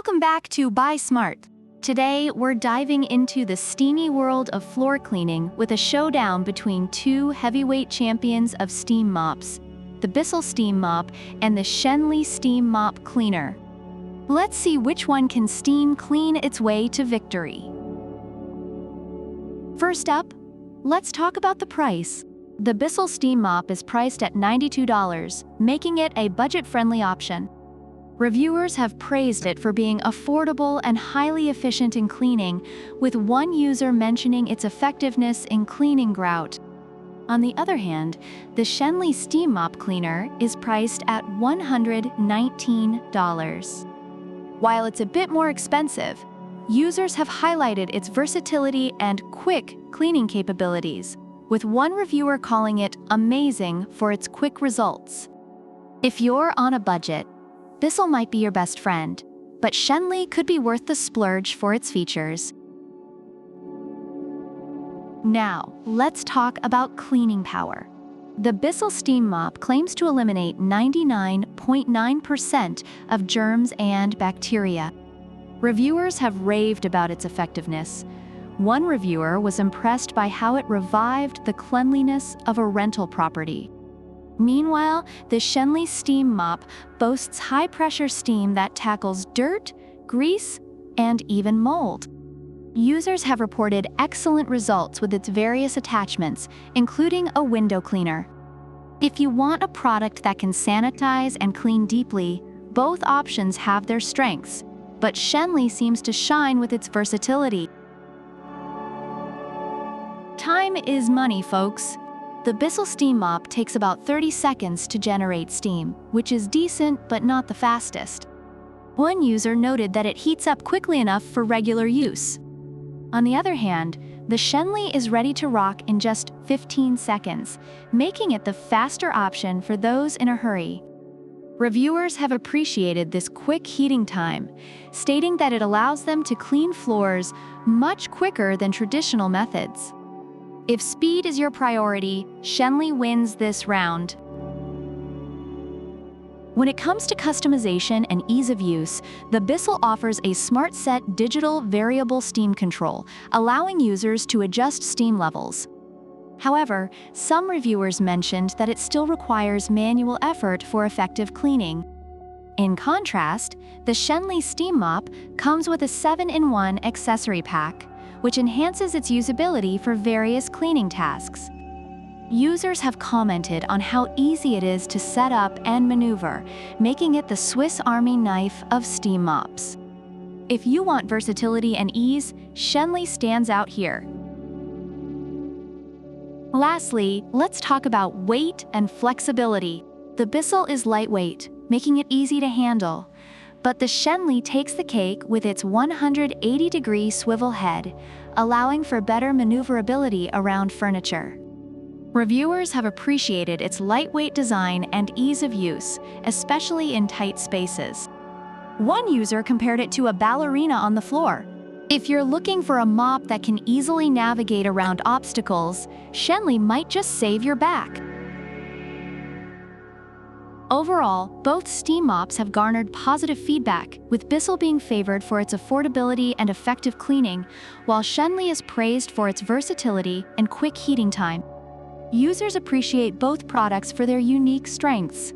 Welcome back to Buy Smart. Today, we're diving into the steamy world of floor cleaning with a showdown between two heavyweight champions of steam mops, the Bissell Steam Mop and the Schenley Steam Mop Cleaner. Let's see which one can steam clean its way to victory. First up, let's talk about the price. The Bissell Steam Mop is priced at $92, making it a budget-friendly option. Reviewers have praised it for being affordable and highly efficient in cleaning, with one user mentioning its effectiveness in cleaning grout. On the other hand, the Schenley Steam Mop Cleaner is priced at $119. While it's a bit more expensive, users have highlighted its versatility and quick cleaning capabilities, with one reviewer calling it amazing for its quick results. If you're on a budget, Bissell might be your best friend, but Schenley could be worth the splurge for its features. Now, let's talk about cleaning power. The Bissell Steam Mop claims to eliminate 99.9% of germs and bacteria. Reviewers have raved about its effectiveness. One reviewer was impressed by how it revived the cleanliness of a rental property. Meanwhile, the Schenley Steam Mop boasts high-pressure steam that tackles dirt, grease, and even mold. Users have reported excellent results with its various attachments, including a window cleaner. If you want a product that can sanitize and clean deeply, both options have their strengths, but Schenley seems to shine with its versatility. Time is money, folks. The Bissell Steam Mop takes about 30 seconds to generate steam, which is decent but not the fastest. One user noted that it heats up quickly enough for regular use. On the other hand, the Schenley is ready to rock in just 15 seconds, making it the faster option for those in a hurry. Reviewers have appreciated this quick heating time, stating that it allows them to clean floors much quicker than traditional methods. If speed is your priority, Schenley wins this round. When it comes to customization and ease of use, the Bissell offers a Smart Set digital variable steam control, allowing users to adjust steam levels. However, some reviewers mentioned that it still requires manual effort for effective cleaning. In contrast, the Schenley Steam Mop comes with a 7-in-1 accessory pack, which enhances its usability for various cleaning tasks. Users have commented on how easy it is to set up and maneuver, making it the Swiss Army knife of steam mops. If you want versatility and ease, Schenley stands out here. Lastly, let's talk about weight and flexibility. The Bissell is lightweight, making it easy to handle. But the Schenley takes the cake with its 180-degree swivel head, allowing for better maneuverability around furniture. Reviewers have appreciated its lightweight design and ease of use, especially in tight spaces. One user compared it to a ballerina on the floor. If you're looking for a mop that can easily navigate around obstacles, Schenley might just save your back. Overall, both steam mops have garnered positive feedback, with Bissell being favored for its affordability and effective cleaning, while Schenley is praised for its versatility and quick heating time. Users appreciate both products for their unique strengths.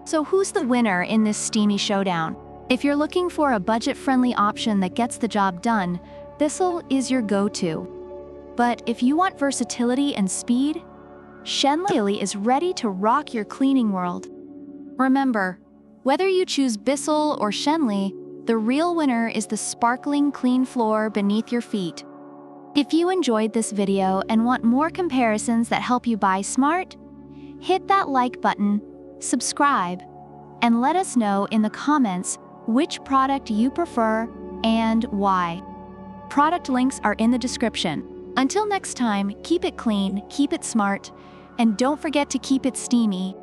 So who's the winner in this steamy showdown? If you're looking for a budget-friendly option that gets the job done, Bissell is your go-to. But if you want versatility and speed, Schenley is ready to rock your cleaning world. Remember, whether you choose Bissell or Schenley, the real winner is the sparkling clean floor beneath your feet. If you enjoyed this video and want more comparisons that help you buy smart, hit that like button, subscribe, and let us know in the comments which product you prefer and why. Product links are in the description. Until next time, keep it clean, keep it smart, and don't forget to keep it steamy.